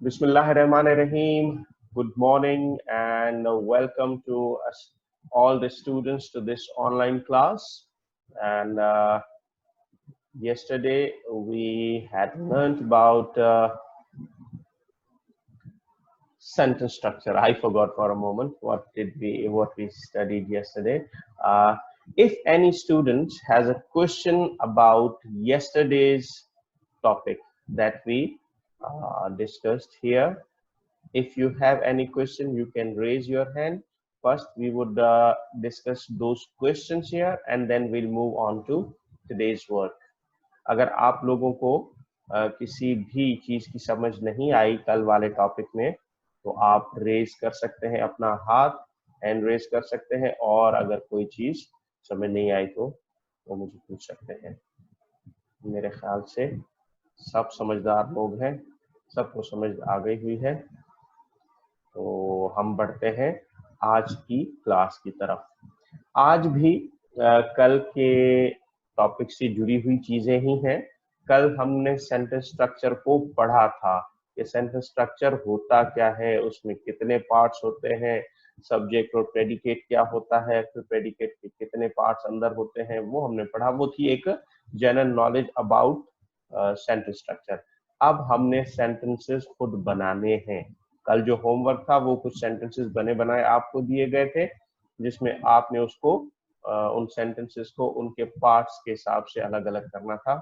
Bismillahirrahmanirrahim. Good morning and welcome to us, all the students to this online class. And yesterday we had learned about sentence structure. I forgot for a moment what we studied yesterday. If any student has a question about yesterday's topic that we discussed here, if you have any question, you can raise your hand. First, we would discuss those questions here, and then we'll move on to today's work. अगर आप लोगों को किसी भी चीज की समझ नहीं आई कल वाले टॉपिक में, तो आप रेज कर सकते हैं अपना हाथ, हैंड रेज कर सकते हैं, और अगर कोई चीज समझ नहीं आई तो वो मुझे पूछ सकते हैं। मेरे ख्याल से सब समझदार लोग हैं, सबको समझ आ गई हुई है, तो हम बढ़ते हैं आज की क्लास की तरफ। आज भी कल के टॉपिक से जुड़ी हुई चीजें ही हैं। कल हमने सेंटेंस स्ट्रक्चर को पढ़ा था। ये सेंटेंस स्ट्रक्चर होता क्या है, उसमें कितने पार्ट्स होते हैं, सब्जेक्ट और प्रेडिकेट क्या होता है, फिर प्रेडिकेट के कितने पार्ट्स अंदर होते हैं, वो हमने पढ़ा। वो थी एक general knowledge about sentence structure. अब हमने सेंटेंसेस खुद बनाने हैं। कल जो होमवर्क था वो कुछ सेंटेंसेस बने बनाए आपको दिए गए थे, जिसमें आपने उसको उन सेंटेंसेस को उनके पार्ट्स के हिसाब से अलग अलग करना था।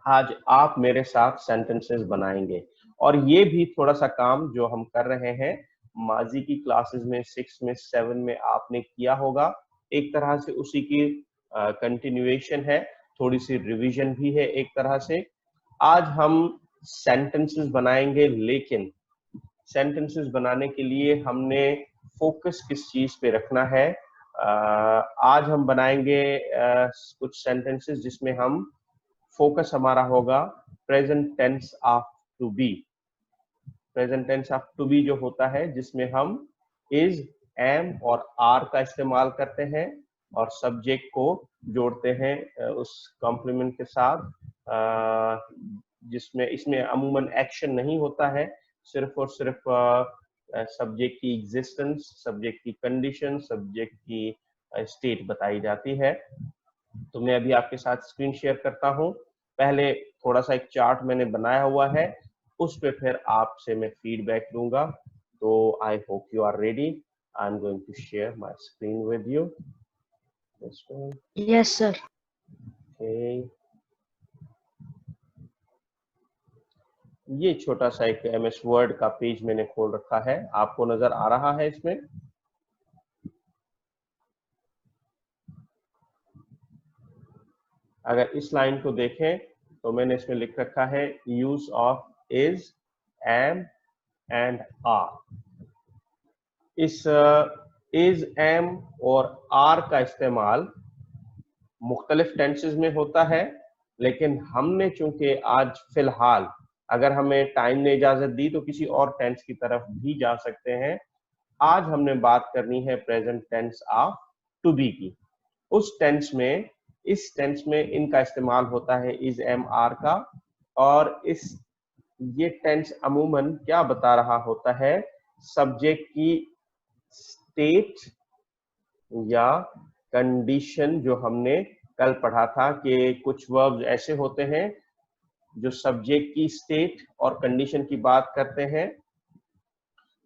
आज आप मेरे साथ सेंटेंसेस बनाएंगे, और ये भी थोड़ा सा काम जो हम कर रहे हैं माजी की क्लासेस में 6 में 7 में आपने किया होगा, एक तरह से उसी की कंटिन्यूएशन है, थोड़ी सी रिवीजन भी है एक तरह से। आज हम सेंटेंसेस बनाएंगे, लेकिन सेंटेंसेस बनाने के लिए हमने फोकस किस चीज पे रखना है। आज हम बनाएंगे कुछ सेंटेंसेस जिसमें हम फोकस हमारा होगा present tense of to be. Present tense of to be जो होता है, जिसमें हम इज, एम और आर का इस्तेमाल करते हैं और सब्जेक्ट को जोड़ते हैं उस कॉम्प्लीमेंट के साथ, जिसमें इसमें अमूमन एक्शन नहीं होता है, सिर्फ और सिर्फ सब्जेक्ट की एग्जिस्टेंस, सब्जेक्ट की कंडीशन, सब्जेक्ट की स्टेट बताई जाती है। तो मैं अभी आपके साथ स्क्रीन शेयर करता हूं। पहले थोड़ा सा एक चार्ट मैंने बनाया हुआ है, उस पे फिर आपसे मैं फीडबैक लूंगा। तो I hope you are ready. I am going to share my screen with you. Yes sir. ये छोटा सा एक MS वर्ड का पेज मैंने खोल रखा है, आपको नजर आ रहा है इसमें? अगर इस लाइन को देखें तो मैंने इसमें लिख रखा है use of is, am and are. इस इज, एम और आर का इस्तेमाल मुख्तलिफ टेंसेस में होता है, लेकिन हमने चूंकि आज फिलहाल, अगर हमें टाइम ने इजाजत दी तो किसी और टेंस की तरफ भी जा सकते हैं। आज हमने बात करनी है present tense of to be की। उस टेंस में, इस टेंस में इनका इस्तेमाल होता है इज, एम, आर का, और ये टेंस अमूमन क्या बता रहा होता है, सब्जेक्ट की स्टेट या कंडीशन। जो हमने कल पढ़ा था कि कुछ वर्ब्स ऐसे होते हैं जो सब्जेक्ट की स्टेट और कंडीशन की बात करते हैं।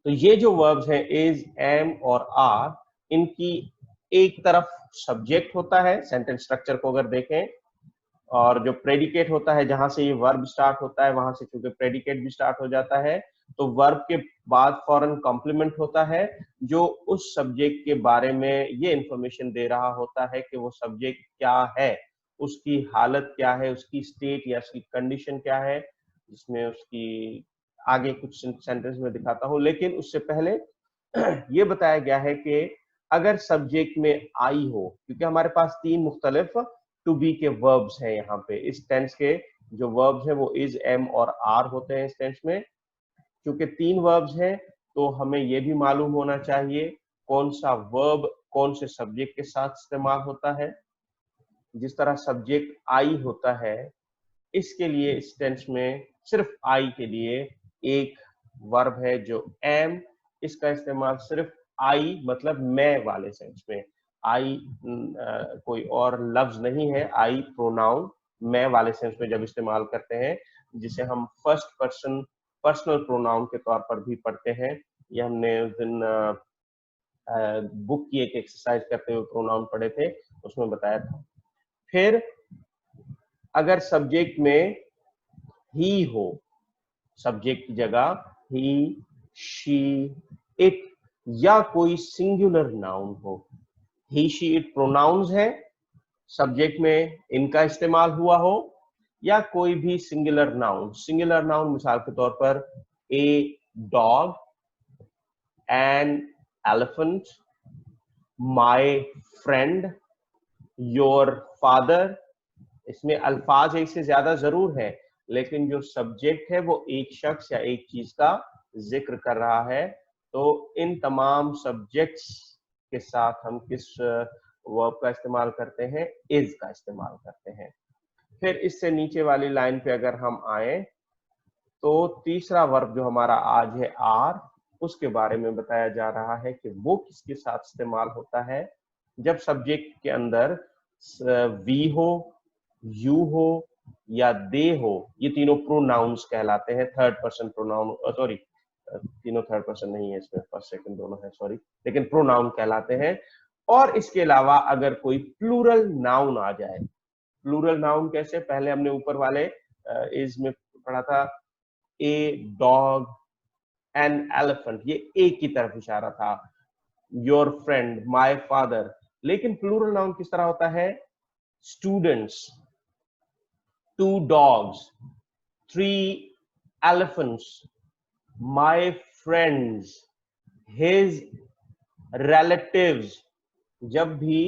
तो ये जो वर्ब्स हैं इज, एम और आर, इनकी एक तरफ सब्जेक्ट होता है सेंटेंस स्ट्रक्चर को अगर देखें, और जो प्रेडिकेट होता है, जहां से ये वर्ब स्टार्ट होता है वहां से चूंकि प्रेडिकेट भी स्टार्ट हो जाता है, तो वर्ब के बाद फौरन कॉम्प्लीमेंट होता है जो उस सब्जेक्ट के बारे में ये इंफॉर्मेशन दे रहा होता है कि वो सब्जेक्ट क्या है, उसकी हालत क्या है, उसकी स्टेट या उसकी कंडीशन क्या है, जिसमें उसकी आगे कुछ सेंटेंस में दिखाता हूं। लेकिन उससे पहले ये बताया गया है कि अगर सब्जेक्ट में आई हो, क्योंकि हमारे पास 3 मुख्तलिफ टू बी के वर्ब्स हैं यहाँ पे, इस टेंस के जो वर्ब्स हैं वो इज, एम और आर होते हैं इस टेंस में। क्योंकि 3 वर्ब्स हैं तो हमें ये भी मालूम होना चाहिए कौन सा वर्ब कौन से सब्जेक्ट के साथ इस्तेमाल होता है। जिस तरह सब्जेक्ट आई होता है, इसके लिए इस टेंस में सिर्फ आई के लिए एक वर्ब है जो am, इसका इस्तेमाल सिर्फ आई मतलब मैं वाले सेंस में, आई कोई और लफ्ज नहीं है, आई प्रोनाउन मैं वाले सेंस में जब इस्तेमाल करते हैं, जिसे हम फर्स्ट पर्सन पर्सनल प्रोनाउन के तौर पर भी पढ़ते हैं। ये हमने उस दिन बुक की एक एक्सरसाइज करते हुए प्रोनाउन पढ़े थे, उसमें बताया था। फिर अगर सब्जेक्ट में ही हो, सब्जेक्ट की जगह ही, शी, इट या कोई सिंगुलर नाउन हो, ही, शी, इट प्रोनाउंस है, सब्जेक्ट में इनका इस्तेमाल हुआ हो, या कोई भी सिंगुलर नाउन मिसाल के तौर पर a dog, an elephant, my friend, your father. इसमें अल्फाज एक से ज्यादा जरूर है, लेकिन जो सब्जेक्ट है वो एक शख्स या एक चीज का जिक्र कर रहा है। तो इन तमाम सब्जेक्ट्स के साथ हम किस वर्ब का इस्तेमाल करते हैं? इज का इस्तेमाल करते हैं। फिर इससे नीचे वाली लाइन पे अगर हम आए तो तीसरा वर्ब जो हमारा आज है आर, उसके बारे में बताया जा रहा है कि वो किसके साथ इस्तेमाल होता है। जब सब्जेक्ट के अंदर वी हो, यू हो या दे हो, ये तीनों प्रोनाउंस कहलाते हैं। थर्ड पर्सन प्रोनाउन, सॉरी तीनों थर्ड पर्सन नहीं है इसमें, फर्स्ट सेकंड दोनों है, सॉरी, लेकिन प्रोनाउन कहलाते हैं। और इसके अलावा अगर कोई प्लूरल नाउन आ जाए, प्लूरल नाउन कैसे? पहले हमने ऊपर वाले इज में पढ़ा था, ए डॉग, एन एलिफेंट, ये एक की तरफ इशारा था, योर फ्रेंड, माय फादर। लेकिन प्लूरल नाउन किस तरह होता है? Students, two dogs, three elephants, my friends, his relatives. जब भी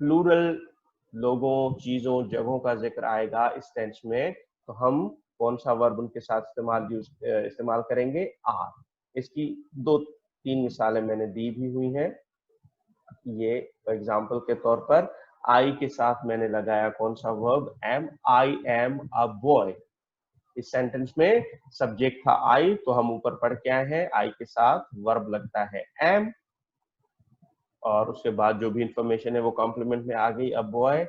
प्लूरल लोगों, चीजों, जगहों का जिक्र आएगा इस टेंस में, तो हम कौन सा वर्ब उनके साथ इस्तेमाल करेंगे? आर। इसकी 2-3 मिसालें मैंने दी भी हुई हैं। ये एग्जाम्पल के तौर पर आई के साथ मैंने लगाया कौन सा verb? Am. I am a boy. इस सेंटेंस में सब्जेक्ट था आई, तो हम ऊपर पढ़ के आए हैं, आई के साथ वर्ब लगता है एम, और उसके बाद जो भी इंफॉर्मेशन है वो कॉम्प्लीमेंट में आ गई, अ बॉय।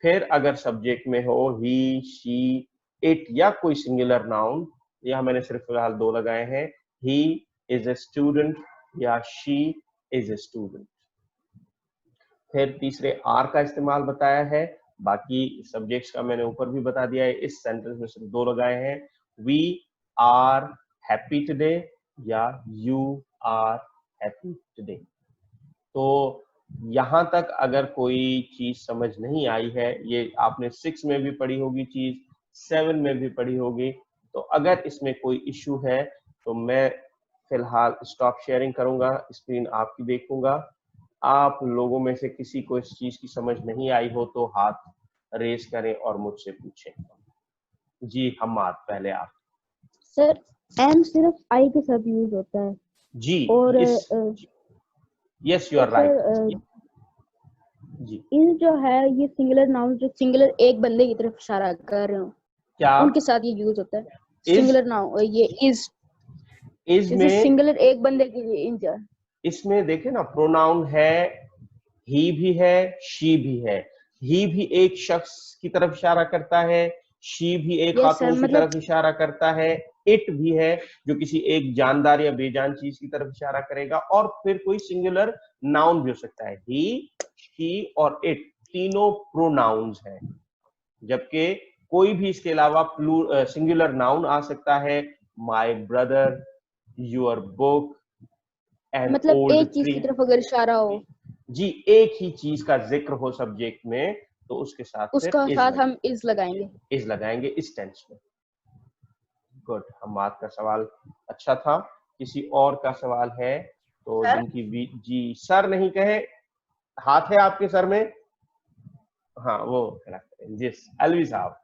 फिर अगर सब्जेक्ट में हो ही, शी, इट या कोई सिंगुलर नाउन, यह मैंने सिर्फ फिलहाल 2 लगाए हैं, ही इज ए स्टूडेंट या शी इज ए स्टूडेंट। फिर तीसरे आर का इस्तेमाल बताया है, बाकी सब्जेक्ट्स का मैंने ऊपर भी बता दिया है, इस सेंटेंस में सिर्फ 2 लगाए हैं, वी आर हैप्पी टुडे या यू आर हैप्पी टुडे। तो यहां तक अगर कोई चीज समझ नहीं आई है, ये आपने 6 में भी पढ़ी होगी चीज, 7 में भी पढ़ी होगी, तो अगर इसमें कोई इश्यू है तो मैं फिलहाल स्टॉप शेयरिंग करूंगा, स्क्रीन आपकी देखूंगा। आप लोगों में से किसी को इस चीज की समझ नहीं आई हो तो हाथ रेस करें और मुझसे पूछें। जी हम्माद, पहले आप। सर एम सिर्फ आई के साथ यूज होता है। जी, और यस यू आर राइट। जी, इज जो है ये सिंगुलर नाउन, जो सिंगुलर एक बंदे की तरफ इशारा कर रहे हो, क्या उनके साथ ये यूज होता है। इज? सिंगुलर नाउन ये इज जैसे में सिंगुलर एक बंदे के लिए इंज। इसमें देखे ना, प्रोनाउन है, ही भी है, शी भी है। ही भी एक शख्स की तरफ इशारा करता है, शी भी एक यस सर, खातून की तरफ इशारा करता है, इट भी है जो किसी एक जानदार या बेजान चीज की तरफ इशारा करेगा, और फिर कोई सिंगुलर नाउन भी हो सकता है। ही, शी और इट तीनों प्रोनाउंस हैं, जबकि कोई भी इसके अलावा सिंगुलर नाउन आ सकता है, my brother, your book, an मतलब ओल्ड एक चीज ट्री। की तरफ अगर इशारा हो, जी, एक ही चीज का जिक्र हो सब्जेक्ट में, तो उसके साथ फिर उसका साथ हम इज लगाएंगे। इज लगाएंगे इस टेंस में। गुड, हम्माद का सवाल अच्छा था। किसी और का सवाल है तो सर? जिनकी जी सर नहीं कहे, हाथ है आपके सर में? हाँ वो जी अलवी साहब।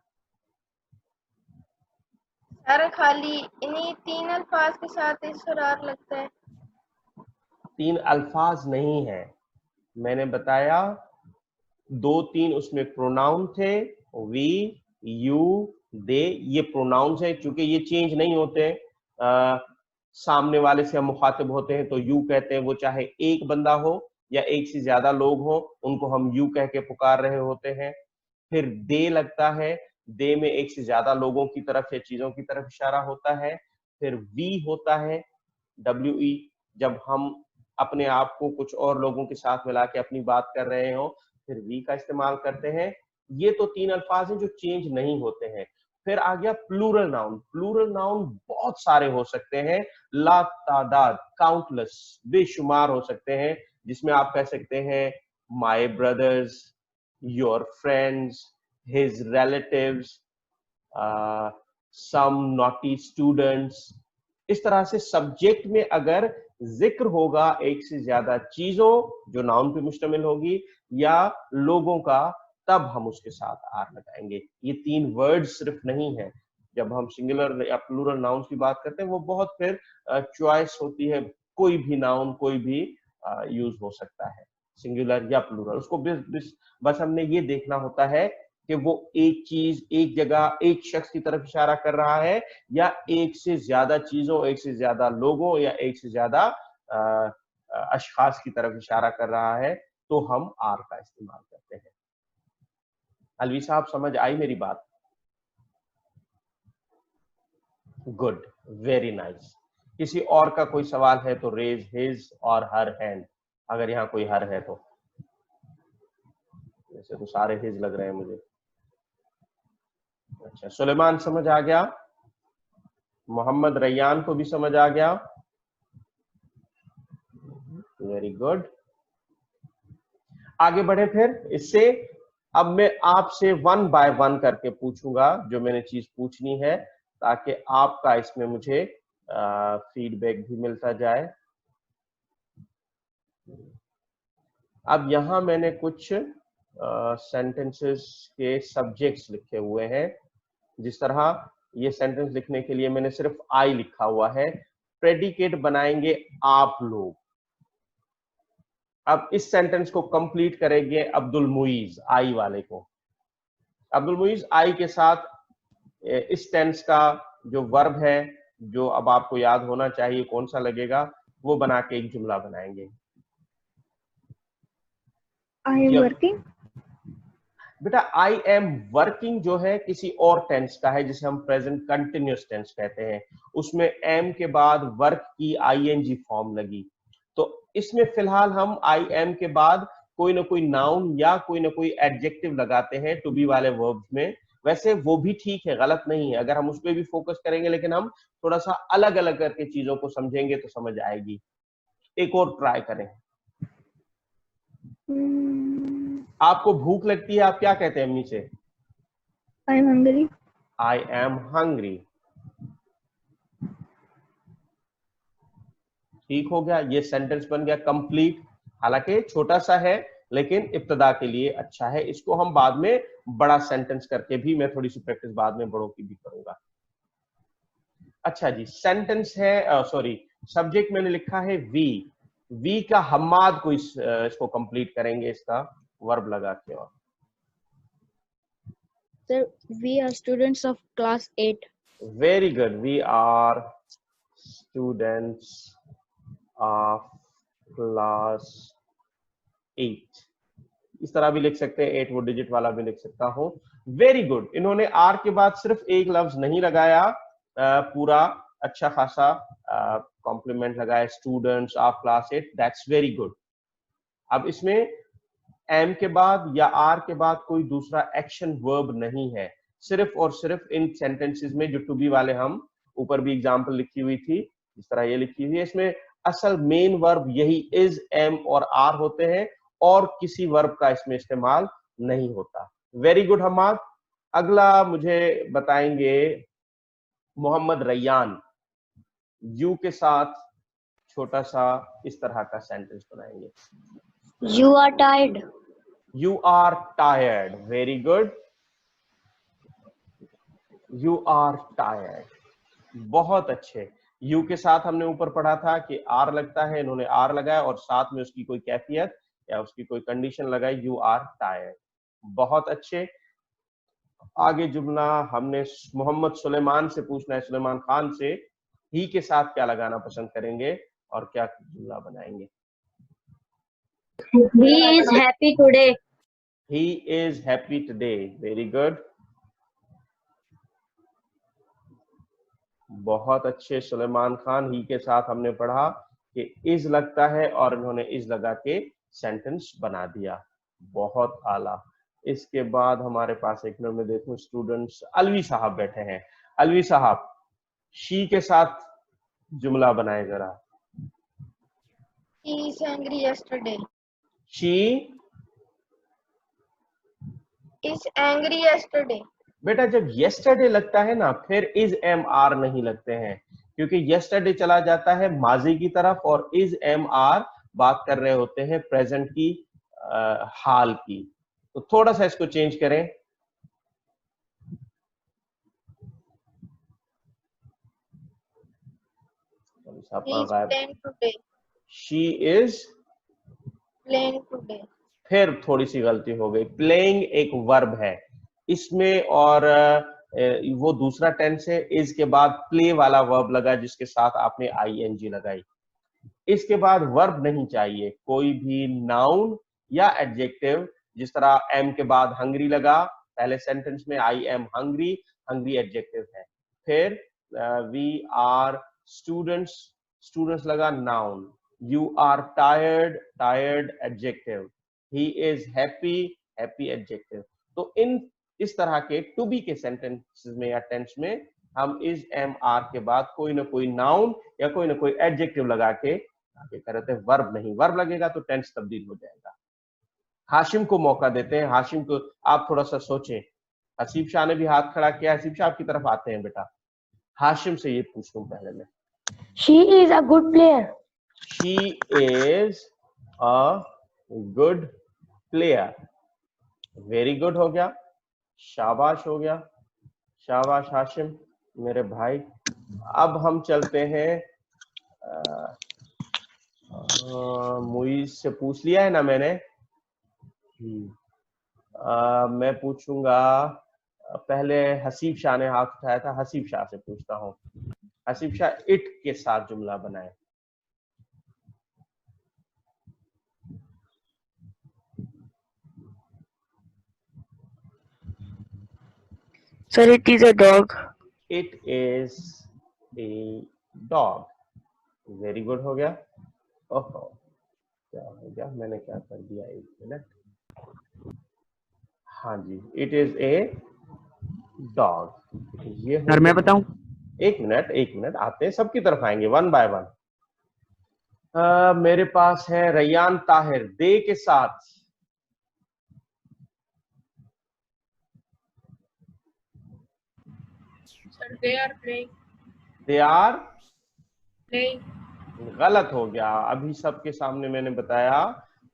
सर खाली इन्हीं 3 अल्फाज के साथ इसरार लगता है। 3 अल्फाज नहीं है, मैंने बताया 2-3 उसमें प्रोनाउन थे, वी, यू, दे, ये प्रोनाउंस है, क्योंकि ये चेंज नहीं होते। सामने वाले से हम मुखातिब होते हैं तो यू कहते हैं, वो चाहे एक बंदा हो या एक से ज्यादा लोग हो, उनको हम यू कह के पुकार रहे होते हैं। फिर दे लगता है, दे में एक से ज्यादा लोगों की तरफ या चीजों की तरफ इशारा होता है। फिर वी होता है, WE, जब हम अपने आप को कुछ और लोगों के साथ मिला के अपनी बात कर रहे हो, फिर वी का इस्तेमाल करते हैं। ये तो 3 अल्फाज हैं जो चेंज नहीं होते हैं। फिर आ गया प्लूरल नाउन। प्लूरल नाउन बहुत सारे हो सकते हैं, ला तादाद, काउंटलेस, बेशुमार हो सकते हैं, जिसमें आप कह सकते हैं my brothers, your friends, his relatives, some naughty students. इस तरह से सब्जेक्ट में अगर जिक्र होगा एक से ज्यादा चीजों जो नाउन पे मुश्तमिल होगी या लोगों का, तब हम उसके साथ आर लगाएंगे। ये 3 वर्ड सिर्फ नहीं है। जब हम सिंगुलर या प्लूरल नाउन की बात करते हैं वो बहुत फिर चॉइस होती है, कोई भी नाउन कोई भी यूज हो सकता है, सिंगुलर या प्लूरल। उसको बस हमने ये देखना होता है कि वो एक चीज एक जगह एक शख्स की तरफ इशारा कर रहा है या एक से ज्यादा चीजों, एक से ज्यादा लोगों या एक से ज्यादा अशखास की तरफ इशारा कर रहा है, तो हम आर का इस्तेमाल करते हैं। अलवी साहब समझ आई मेरी बात? Good, very nice. किसी और का कोई सवाल है तो रेज हिज और हर हैंड, अगर यहाँ कोई हर है तो। वैसे तो सारे हिज लग रहे हैं मुझे। अच्छा, सुलेमान समझ आ गया, मोहम्मद रैयान को भी समझ आ गया, वेरी गुड। आगे बढ़े फिर इससे। अब मैं आपसे 1 बाय 1 करके पूछूंगा जो मैंने चीज पूछनी है, ताकि आपका इसमें मुझे फीडबैक भी मिलता जाए। अब यहां मैंने कुछ सेंटेंसेस के सब्जेक्ट्स लिखे हुए हैं। जिस तरह ये सेंटेंस लिखने के लिए मैंने सिर्फ आई लिखा हुआ है, प्रेडिकेट बनाएंगे आप लोग। अब इस सेंटेंस को कंप्लीट करेंगे अब्दुल मुईज, आई वाले को। अब्दुल मुईज आई के साथ इस टेंस का जो वर्ब है, जो अब आपको याद होना चाहिए कौन सा लगेगा, वो बना के एक जुमला बनाएंगे। I am working. बेटा आई एम वर्किंग जो है किसी और टेंस का है, जिसे हम प्रेजेंट कंटिन्यूअस टेंस कहते हैं। उसमें एम के बाद वर्क की आईएनजी फॉर्म लगी, तो इसमें फिलहाल हम आई एम के बाद कोई ना कोई नाउन या कोई ना कोई एडजेक्टिव लगाते हैं टू बी वाले वर्ब्स में। वैसे वो भी ठीक है, गलत नहीं है, अगर हम उस पर भी फोकस करेंगे, लेकिन हम थोड़ा सा अलग अलग करके चीजों को समझेंगे तो समझ आएगी। एक और ट्राई करें। आपको भूख लगती है, आप क्या कहते हैं अम्मी से? आई am hungry. I am hungry. ठीक हो गया, ये सेंटेंस बन गया कंप्लीट। हालांकि छोटा सा है लेकिन इब्तदा के लिए अच्छा है। इसको हम बाद में बड़ा सेंटेंस करके भी, मैं थोड़ी सी प्रैक्टिस बाद में बड़ों की भी करूंगा। अच्छा जी, सेंटेंस है, सॉरी, सब्जेक्ट मैंने लिखा है वी। वी का हम्माद को इसको कंप्लीट करेंगे, इसका वर्ब लगा के। और Sir, we are students of class 8. Very good, we are students of class 8। इस तरह भी लिख सकते हैं, 8 वो डिजिट वाला भी लिख सकता हूं। Very good. इन्होंने आर के बाद सिर्फ एक लफ्ज नहीं लगाया, पूरा अच्छा खासा कॉम्प्लीमेंट लगाया, students of class 8। That's very good. अब इसमें एम के बाद या आर के बाद कोई दूसरा एक्शन वर्ब नहीं है, सिर्फ और सिर्फ इन सेंटेंसेस में जो टू बी वाले, हम ऊपर भी एग्जांपल लिखी हुई थी, इस तरह ये लिखी हुई है, इसमें असल मेन वर्ब यही इज, एम और आर होते हैं, और किसी वर्ब का इसमें इस्तेमाल नहीं होता। Very good Hammad. अगला मुझे बताएंगे मोहम्मद रैयान। यू के साथ छोटा सा इस तरह का सेंटेंस बनाएंगे। You are tired. You are tired. Very good. You are tired. बहुत अच्छे। यू के साथ हमने ऊपर पढ़ा था कि आर लगता है, इन्होंने आर लगाया और साथ में उसकी कोई कैफियत या उसकी कोई कंडीशन लगाई, यू आर टायर्ड। बहुत अच्छे। आगे जुमला हमने मोहम्मद सुलेमान से पूछना है, सुलेमान खान से। ही के साथ क्या लगाना पसंद करेंगे और क्या जुमला बनाएंगे? He is happy today. He is happy today. Very good. बहुत अच्छे सुलेमान खान। ही के साथ हमने पढ़ा कि इज लगता है और इन्होंने इज लगा के सेंटेंस बना दिया। बहुत आला। इसके बाद हमारे पास एक मिनट में देखूं स्टूडेंट्स, अलवी साहब बैठे हैं। अलवी साहब, शी के साथ जुमला बनाए जरा। He is angry yesterday. She Is angry yesterday. बेटा जब yesterday लगता है ना, फिर is am are नहीं लगते हैं, क्योंकि yesterday चला जाता है माजी की तरफ और is am are बात कर रहे होते हैं प्रेजेंट की, हाल की। तो थोड़ा सा इसको चेंज करें। He is playing today. She is, Playing today. फिर थोड़ी सी गलती हो गई। प्लेइंग एक वर्ब है इसमें, और वो दूसरा टेंस है। इस के बाद प्ले वाला वर्ब लगा जिसके साथ आपने आईएनजी लगाई। इसके बाद वर्ब नहीं चाहिए, कोई भी नाउन या एडजेक्टिव। जिस तरह एम के बाद हंग्री लगा पहले सेंटेंस में, I am hungry, hungry adjective है। फिर वी आर स्टूडेंट्स, स्टूडेंट्स लगा noun. You are tired, tired adjective. He is happy, happy adjective. तो इस तरह के टू बी के सेंटेंसेस में या टेंस में हम इज एम आर के बाद कोई ना कोई नाउन या कोई ना कोई एडजेक्टिव लगा के आगे करते हैं। वर्ब नहीं, वर्ब लगेगा तो टेंस तब्दील हो जाएगा। हाशिम को मौका देते हैं। हाशिम को आप थोड़ा सा सोचें। हसीब शाह ने भी हाथ खड़ा किया। हसीब शाह आपकी तरफ आते हैं बेटा। हाशिम से ये पूछ लूं पहले मैं। She is a good player. She is a good player. Very good हो गया, शाबाश हो गया, शाबाश हाशिम मेरे भाई। अब हम चलते हैं, मुइज से पूछ लिया है ना मैंने। मैं पूछूंगा, पहले हसीब शाह ने हाथ उठाया था, हसीब शाह से पूछता हूँ। हसीब शाह, इट के साथ जुमला बनाए। Sir, it is a dog. It is a dog. Very good हो गया। ओहो, क्या हो गया, मैंने क्या कर दिया, एक मिनट। हाँ जी, इट इज ए डॉग। ये सर मैं बताऊं? एक मिनट, एक मिनट, आते हैं, सबकी तरफ आएंगे वन बाय वन। मेरे पास है रैयान ताहिर, दे के साथ। Sir, they are playing. They are Playing. गलत हो गया। अभी सबके सामने मैंने बताया,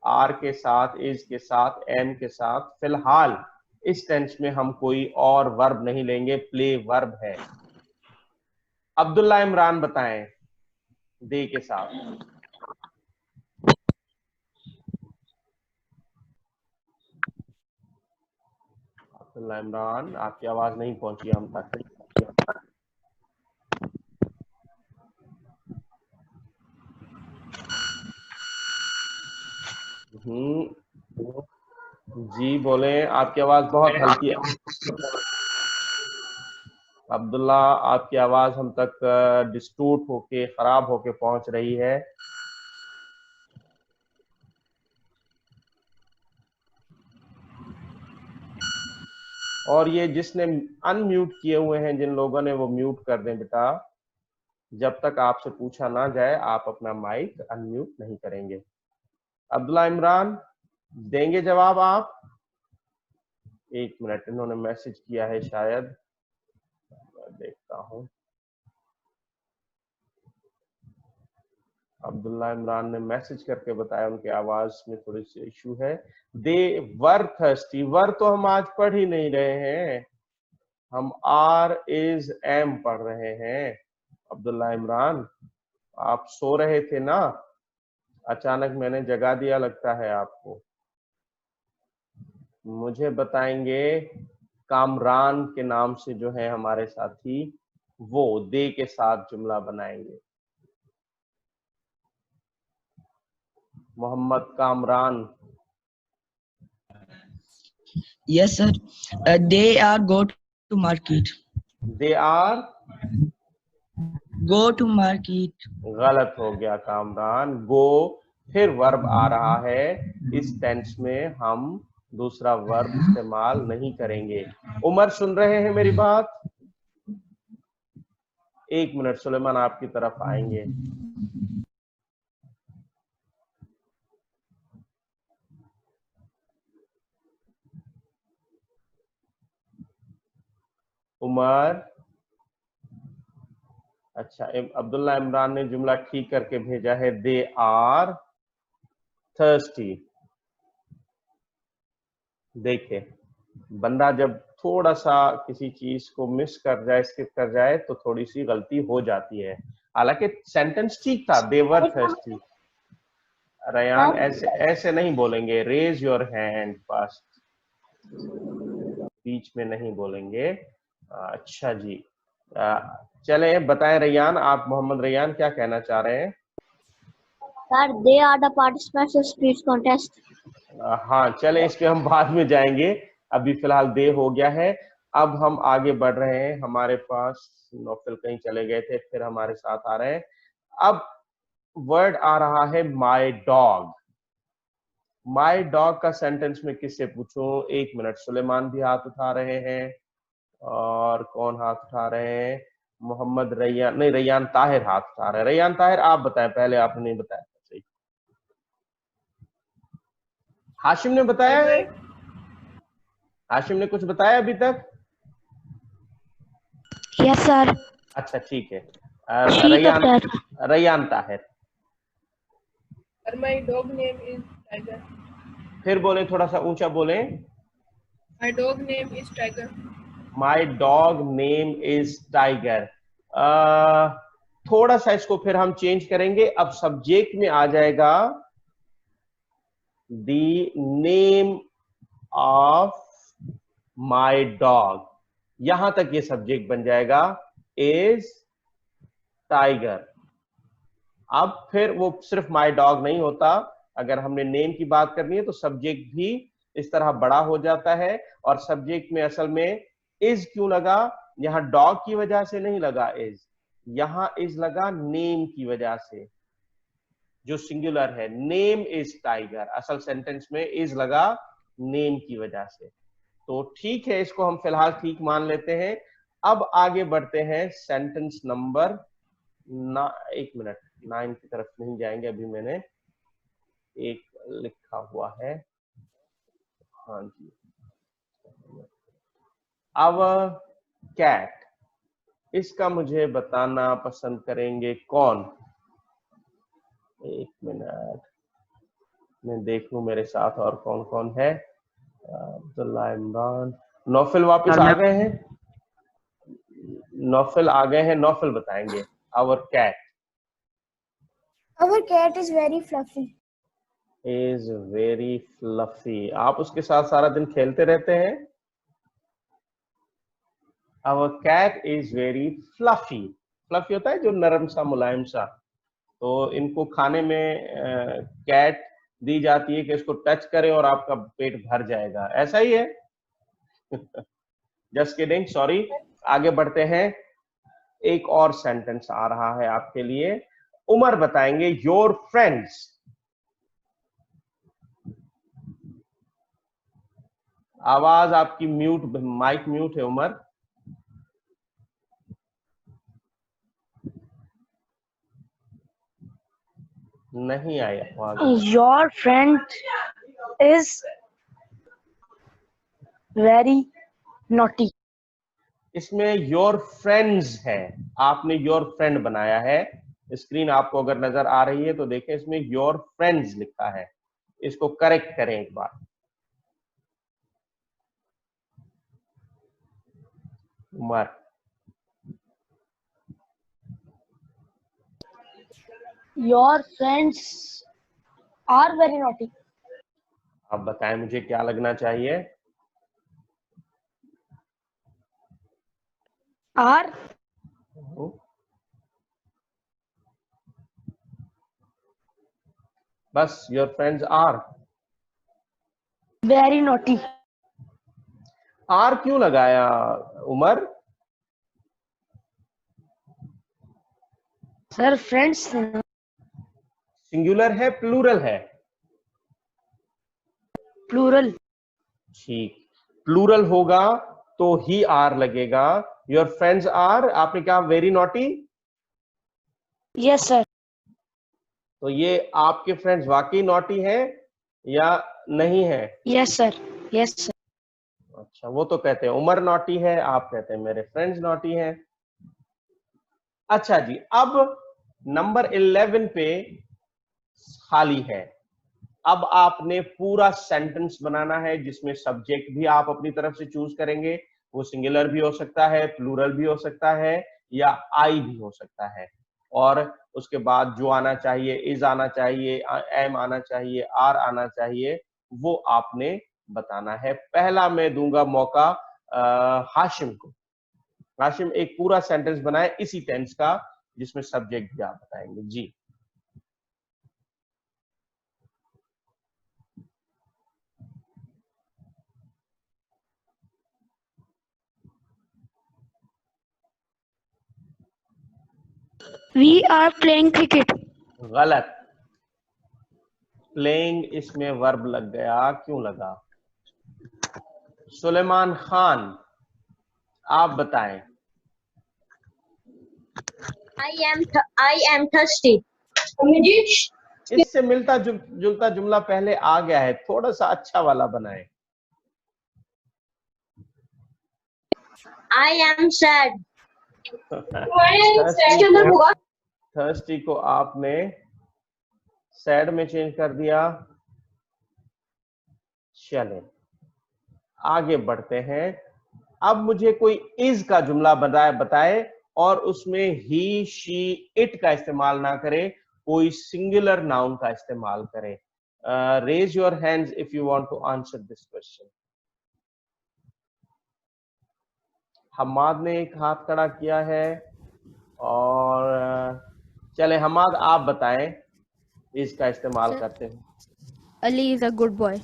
आर के साथ, इज के साथ, एम के साथ। फिलहाल इस टेंस में हम कोई और वर्ब नहीं लेंगे, प्ले वर्ब है। अब्दुल्ला इमरान बताएं, दे के साथ। अब्दुल्ला इमरान, आपकी आवाज नहीं पहुंची हम तक। जी बोले, आपकी आवाज बहुत हल्की है। अब्दुल्ला, आपकी आवाज हम तक डिस्टोर्ट होके, खराब होके पहुंच रही है। और ये जिसने अनम्यूट किए हुए हैं, जिन लोगों ने, वो म्यूट कर दें बेटा। जब तक आपसे पूछा ना जाए आप अपना माइक अनम्यूट नहीं करेंगे। अब्दुल्ला इमरान, देंगे जवाब आप? एक मिनट, इन्होंने मैसेज किया है शायद, देखता हूं। अब्दुल्ला इमरान ने मैसेज करके बताया उनके आवाज में थोड़ी सी इशू है। दे वर थर्स्टी, वर तो हम आज पढ़ ही नहीं रहे हैं, हम आर इज एम पढ़ रहे हैं। अब्दुल्ला इमरान, आप सो रहे थे ना, अचानक मैंने जगा दिया लगता है आपको। मुझे बताएंगे, कामरान के नाम से जो है हमारे साथी, वो दे के साथ जुमला बनाएंगे। Mohammad Kamran. Yes, sir. They are go to market. They are, Go to market. गलत हो गया कामरान। गो फिर वर्ब आ रहा है, इस टेंस में हम दूसरा वर्ब इस्तेमाल नहीं करेंगे। उमर सुन रहे हैं मेरी बात? 1 मिनट, सुलेमान आपकी तरफ आएंगे। उमर, अच्छा, अब्दुल्ला इमरान ने जुमला ठीक करके भेजा है, दे आर थर्स्टी। देखिए, बंदा जब थोड़ा सा किसी चीज को मिस कर जाए, स्किप कर जाए, तो थोड़ी सी गलती हो जाती है। हालांकि सेंटेंस ठीक था, दे वर थर्स्टी। रयान, ऐसे ऐसे नहीं बोलेंगे, रेज योर हैंड फर्स्ट, बीच में नहीं बोलेंगे। अच्छा जी, चले बताएं रैयान, आप मोहम्मद रैयान क्या कहना चाह रहे हैं? Sir they are the participants of speech contest. हाँ, चले इस पे हम बाद में जाएंगे, अभी फिलहाल दे हो गया है। अब हम आगे बढ़ रहे हैं, हमारे पास नौफल कहीं चले गए थे, फिर हमारे साथ आ रहे हैं। अब वर्ड आ रहा है माई डॉग। माई डॉग का सेंटेंस में किससे पूछूं? 1 मिनट, सुलेमान भी हाथ उठा रहे हैं, और कौन हाथ उठा रहे हैं? मोहम्मद रैयान, नहीं रैयान ताहिर हाथ उठा रहे हैं। रैयान ताहिर आप बताएं, पहले आपने नहीं बताया था। सही, हाशिम ने बताया है? हाशिम ने कुछ बताया अभी तक? Yes sir. अच्छा ठीक है। ठीक है sir. Raiyan Tahir, Sir, my dog name is Tiger. फिर बोले, थोड़ा सा ऊंचा बोले। My dog name is Tiger. My dog name is tiger. थोड़ा सा इसको फिर हम चेंज करेंगे, अब सब्जेक्ट में आ जाएगा the name of my dog, यहां तक ये सब्जेक्ट बन जाएगा, इज टाइगर। अब फिर वो सिर्फ माई डॉग नहीं होता, अगर हमने नेम की बात करनी है तो सब्जेक्ट भी इस तरह बड़ा हो जाता है। और सब्जेक्ट में असल में इज क्यों लगा? यहां डॉग की वजह से नहीं लगा इज, यहां इज लगा नेम की वजह से, जो सिंगुलर है। नेम इज टाइगर, असल सेंटेंस में इज लगा नेम की वजह से। तो ठीक है, इसको हम फिलहाल ठीक मान लेते हैं। अब आगे बढ़ते हैं सेंटेंस नंबर 1 मिनट, 9 की तरफ नहीं जाएंगे, अभी मैंने एक लिखा हुआ है। हाँ जी, अब कैट, इसका मुझे बताना पसंद करेंगे कौन? 1 मिनट, मैं देख लूं मेरे साथ और कौन कौन है। अब्दुल्ला इमरान, नौफल वापस आ गए हैं? नौफल आ गए हैं, नौफल बताएंगे। Our cat Our cat is very fluffy. Is very fluffy. आप उसके साथ सारा दिन खेलते रहते हैं? Our cat is very fluffy. Fluffy होता है जो नरम सा, मुलायम सा। तो इनको खाने में कैट दी जाती है कि इसको टच करें और आपका पेट भर जाएगा, ऐसा ही है। Just kidding, sorry. आगे बढ़ते हैं, एक और सेंटेंस आ रहा है आपके लिए। उमर बताएंगे योर फ्रेंड्स। आवाज आपकी म्यूट, माइक म्यूट है उमर। नहीं आया आवाज। Your friend is very naughty. इसमें योर फ्रेंड्स है, आपने योर फ्रेंड बनाया है। स्क्रीन आपको अगर नजर आ रही है तो देखें, इसमें योर फ्रेंड्स लिखा है, इसको करेक्ट करें एक बार। Umar, your friends are very naughty. आप बताएं मुझे क्या लगना चाहिए? आर बस your friends are. Very naughty. Are क्यों लगाया उमर? सर फ्रेंड्स सिंगुलर है प्लूरल है? प्लूरल। ठीक, प्लूरल होगा तो ही आर लगेगा। योर फ्रेंड्स आर, आपने कहा वेरी नॉटी। Yes sir. तो ये आपके फ्रेंड्स वाकई नॉटी हैं या नहीं है? Yes sir. Yes sir. अच्छा, वो तो कहते हैं उमर नॉटी है, आप कहते हैं मेरे फ्रेंड्स नॉटी हैं। अच्छा जी, अब नंबर 11 पे खाली है। अब आपने पूरा सेंटेंस बनाना है जिसमें सब्जेक्ट भी आप अपनी तरफ से चूज करेंगे। वो सिंगुलर भी हो सकता है, प्लूरल भी हो सकता है, या आई भी हो सकता है। और उसके बाद जो आना चाहिए, इज आना चाहिए, एम आना चाहिए, आर आना चाहिए, वो आपने बताना है। पहला मैं दूंगा मौका हाशिम को। हाशिम एक पूरा सेंटेंस बनाए इसी टेंस का जिसमें सब्जेक्ट भी आप बताएंगे जी। We are playing cricket. गलत। प्लेइंग इसमें वर्ब लग गया, क्यों लगा? सुलेमान खान, आप बताएं। I am thirsty. इससे मिलता जुलता जुमला पहले आ गया है, थोड़ा सा अच्छा वाला बनाएं। I am sad. थर्स्टी को आपने सैड में चेंज कर दिया। चलें आगे बढ़ते हैं। अब मुझे कोई इज का जुमला बताए और उसमें ही, शी, इट का इस्तेमाल ना करे, कोई सिंगुलर नाउन का इस्तेमाल करे। Raise your hands if you want to answer this question. Hammad ने एक हाथ खड़ा किया है, और चले हमाद आप बताएं इसका इस्तेमाल करते हैं। Ali is a good boy.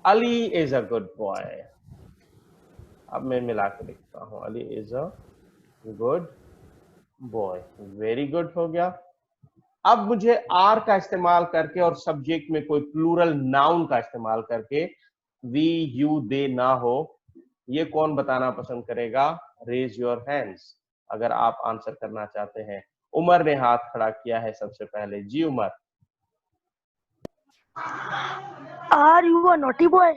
Ali is a good boy. अब मैं मिला के लिखता हूं, Ali is a good boy. Very good हो गया। अब मुझे आर का इस्तेमाल करके और सब्जेक्ट में कोई प्लूरल नाउन का इस्तेमाल करके, वी, यू, दे ना हो, ये कौन बताना पसंद करेगा? रेज योर हैंड्स अगर आप आंसर करना चाहते हैं। उमर ने हाथ खड़ा किया है सबसे पहले जी। Umar, are you a naughty boy?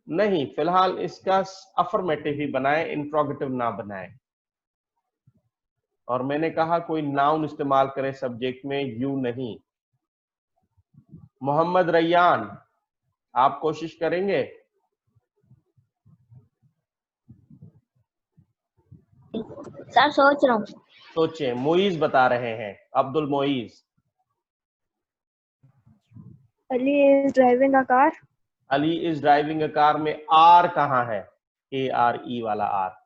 नहीं, फिलहाल इसका अफर्मेटिव ही बनाए, इंट्रोगेटिव ना बनाए। और मैंने कहा कोई नाउन इस्तेमाल करे सब्जेक्ट में, यू नहीं। मोहम्मद रैयान, आप कोशिश करेंगे? सर सोच रहा हूँ। सोचें। मोइज बता रहे हैं, Abdul Moiz. Ali is driving a car. Ali is driving a car में आर कहाँ है? ARE वाला आर।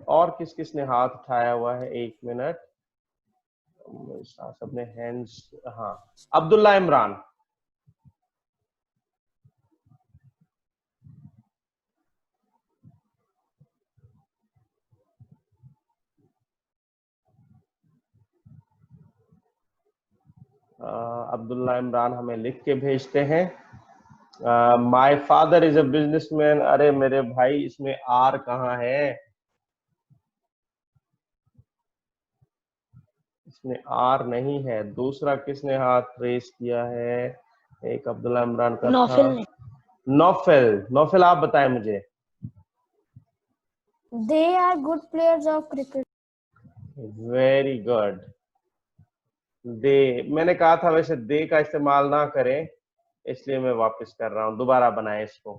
और किस किस ने हाथ उठाया हुआ है? एक मिनट, सबने हैंड्स। हाँ, अब्दुल्ला इमरान। अब्दुल्ला इमरान हमें लिख के भेजते हैं। My father is a businessman. अरे मेरे भाई, इसमें आर कहाँ है? इसमें आर नहीं है। दूसरा किसने हाथ रेस किया है? एक अब्दुल्ला इमरान का था। नौफल। नौफल आप बताएं मुझे। They are good players of cricket. Very good. They, मैंने कहा था वैसे दे का इस्तेमाल ना करें, इसलिए मैं वापस कर रहा हूं। दोबारा बनाए इसको,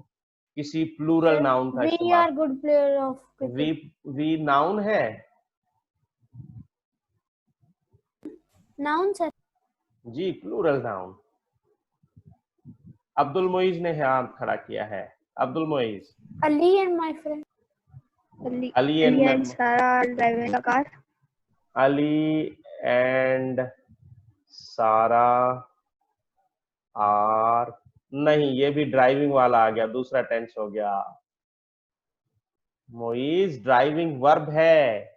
किसी प्लूरल नाउन का वी इस्तेमाल। Are good player of we, cricket. We noun है? Noun sir. जी, प्लूरल नाउन। अब्दुल मोइज ने हाथ खड़ा किया है। Abdul Moiz. Ali and my friend. Ali and Sara are driving a car. Ali and Sara are, नहीं, ये भी ड्राइविंग वाला आ गया, दूसरा टेंस हो गया। मोइज ड्राइविंग वर्ब है।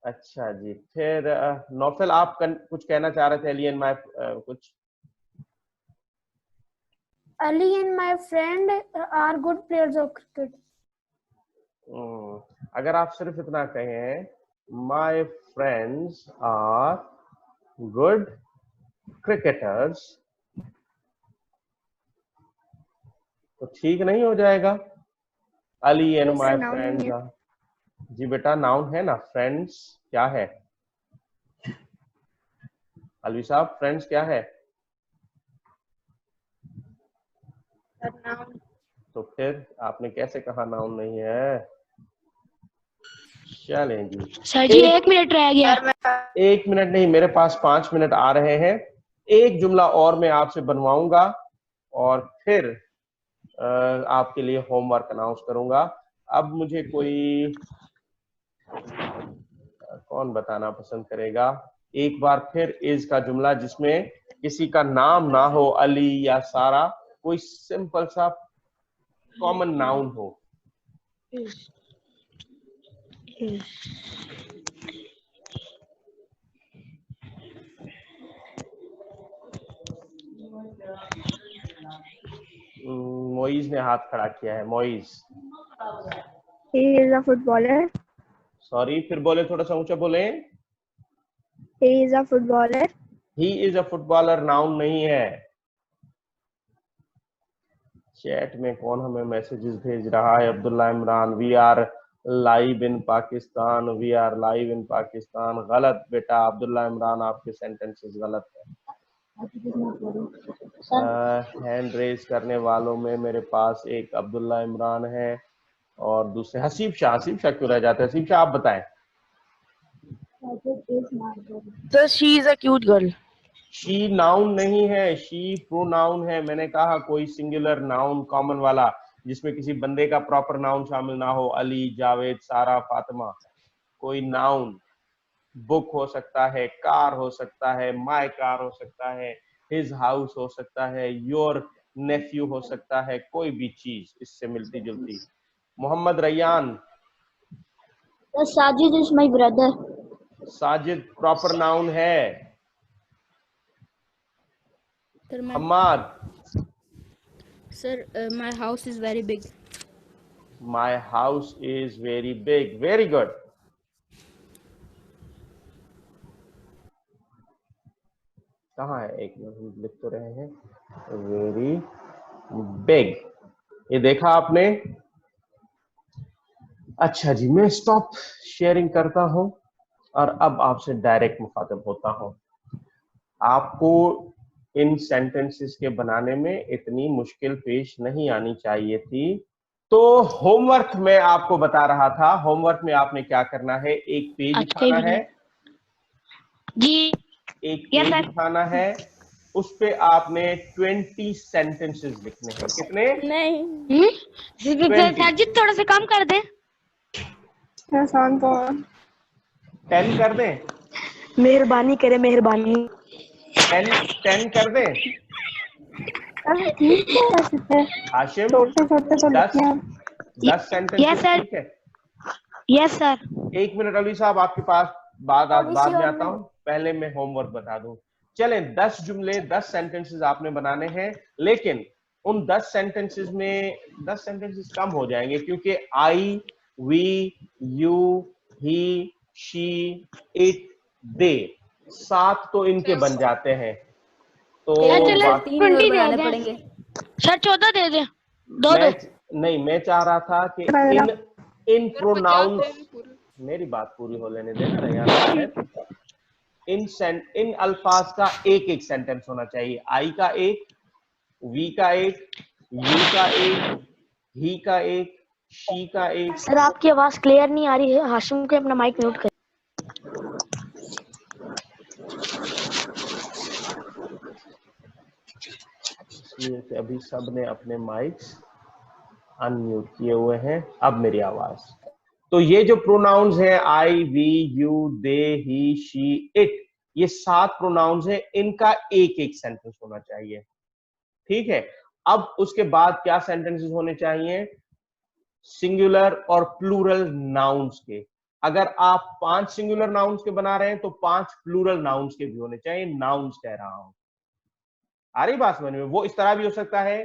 अच्छा जी, फिर नौफल आप कुछ कहना चाह रहे थे? अली एंड माय कुछ। Ali and my friend are good players of cricket. अगर आप सिर्फ इतना कहें my friends are good cricketers तो ठीक नहीं हो जाएगा? Ali and my friends are, जी बेटा नाउन है ना, फ्रेंड्स क्या है? अलवी साहब फ्रेंड्स क्या है? तो फिर आपने कैसे कहा नाउन नहीं है? चलें जी सर जी 1 मिनट रह गया। 1 मिनट नहीं, मेरे पास 5 मिनट आ रहे हैं। एक जुमला और मैं आपसे बनवाऊंगा और फिर आपके लिए होमवर्क अनाउंस करूंगा। अब मुझे कोई कौन बताना पसंद करेगा? एक बार फिर इज का जुमला जिसमें किसी का नाम ना हो, अली या सारा, कोई सिंपल सा कॉमन नाउन हो। मोइज ने हाथ खड़ा किया है। Moiz. He is a footballer. Sorry, फिर बोले, थोड़ा सा ऊंचा बोले। He is a footballer. He is a footballer noun नहीं है। चैट में कौन हमें मैसेजेस भेज रहा है? Abdullah Imran, we are live in Pakistan, we are live in Pakistan. गलत बेटा अब्दुल्ला इमरान, आपके सेंटेंसेस गलत है। हैंड रेज करने वालों में मेरे पास एक अब्दुल्ला इमरान है और दूसरे हसीब शाह। हसीब शाह क्यों रह जाते हैं? हसीब शाह आप बताएं। Sir, she is a cute girl. She noun नहीं है, शी प्रोनाउन है। मैंने कहा कोई सिंगुलर नाउन कॉमन वाला जिसमें किसी बंदे का प्रॉपर नाउन शामिल ना हो। अली, जावेद, सारा, फातिमा, कोई नाउन। बुक हो सकता है, कार हो सकता है, माय कार हो सकता है, हिज हाउस हो सकता है, योर नेफ्यू हो सकता है, कोई भी चीज इससे मिलती जुलती। Mohammad Rayyan. Sajid is my brother. Sajid proper noun है। Hammad. Sir, my house is very big. My house is very big. Very good. कहाँ है? एक मिनट, लिख तो रहे हैं। वेरी बिग, ये देखा आपने? अच्छा जी, मैं स्टॉप शेयरिंग करता हूं और अब आपसे डायरेक्ट मुखातिब होता हूं। आपको इन सेंटेंसेस के बनाने में इतनी मुश्किल पेश नहीं आनी चाहिए थी। तो होमवर्क में आपको बता रहा था, होमवर्क में आपने क्या करना है? एक पेज उठाना है जी। एक पेज उठाना है, उस पे आपने 20 सेंटेंसेस लिखने हैं। कितने? नहीं। सर जी थोड़ा सा कम कर दे। 10 कर दें? मेहरबानी करे, मेहरबानी। 10 कर दें? हाशिम, छोटे तो 10 सेंटेंसेस ठीक है? Yes sir. 1 मिनट अली साहब, आपके पास बाद में आता हूं, पहले मैं होमवर्क बता दूं। चलें, 10 जुमले, 10 सेंटेंसेस आपने बनाने हैं, लेकिन उन 10 सेंटेंसेस में 10 सेंटेंसेस कम हो जाएंगे क्योंकि I, we, you, he, she, it, they, 7 तो इनके बन जाते हैं। तो 20 बनाने पड़ेंगे। सर 14 दे दे। नहीं, मैं चाह रहा था कि इन प्रोनाउंस, मेरी बात पूरी हो लेने देना यार। इन अल्फाज का एक एक सेंटेंस होना चाहिए। आई का एक, वी का एक, यू का एक, ही का एक, शी का एक। सर आपकी आवाज क्लियर नहीं आ रही है, हाशिम को अपना माइक म्यूट कर। इसलिए कि अभी सब ने अपने माइक्स अनम्यूट किए हुए हैं, अब मेरी आवाज। तो ये जो प्रोनाउंस हैं I, we, you, they, he, she, it, ये 7 प्रोनाउंस हैं, इनका एक एक सेंटेंस होना चाहिए। ठीक है, अब उसके बाद क्या सेंटेंसेस होने चाहिए? सिंगुलर और प्लूरल नाउन्स के। अगर आप 5 सिंगुलर नाउन्स के बना रहे हैं तो 5 प्लूरल नाउन्स के भी होने चाहिए। नाउन्स कह रहा हूं, आ रही बात समझ में? वो इस तरह भी हो सकता है,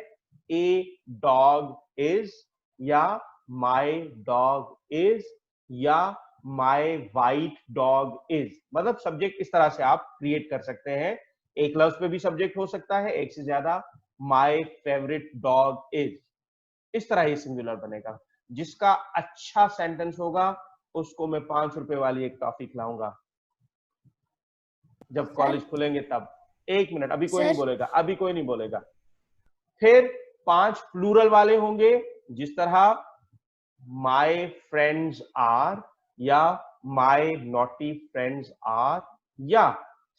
ए डॉग इज, या माई डॉग इज, या माई वाइट डॉग इज। मतलब सब्जेक्ट इस तरह से आप क्रिएट कर सकते हैं। एक लफ्ज पे भी सब्जेक्ट हो सकता है, एक से ज्यादा। माई फेवरेट डॉग इज, इस तरह ही सिंगुलर बनेगा। जिसका अच्छा सेंटेंस होगा उसको मैं 5 रुपए वाली एक टॉफी खिलाऊंगा जब कॉलेज खुलेंगे तब। 1 मिनट, अभी कोई नहीं बोलेगा, अभी कोई नहीं बोलेगा। फिर 5 प्लूरल वाले होंगे, जिस तरह माय फ्रेंड्स आर, या माय नॉटी फ्रेंड्स आर, या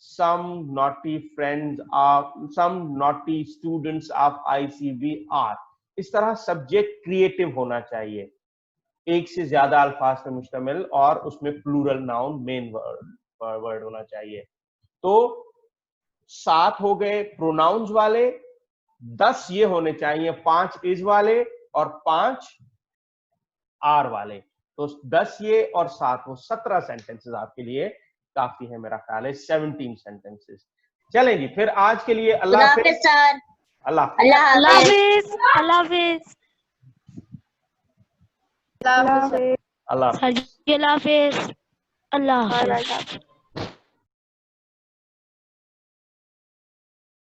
some naughty friends are, some naughty students of ICB are. इस तरह सब्जेक्ट क्रिएटिव होना चाहिए, एक से ज्यादा अल्फाज पे मुश्तमिल, और उसमें प्लूरल नाउन मेन वर्ड होना चाहिए। तो 7 हो गए प्रोनाउंस वाले, 10 ये होने चाहिए, 5 इज वाले और 5 आर वाले। तो 10 ये और 7 वो 17 सेंटेंसेस आपके लिए काफी है, मेरा ख्याल है 17 सेंटेंसेस। चलें जी, फिर आज के लिए अल्लाह हाफिज सर। अल्लाह हाफिज। अल्लाह हाफिज। अल्लाह हाफिज। अल्लाह अल्लाह हाफिज। अल्लाह हाफिज।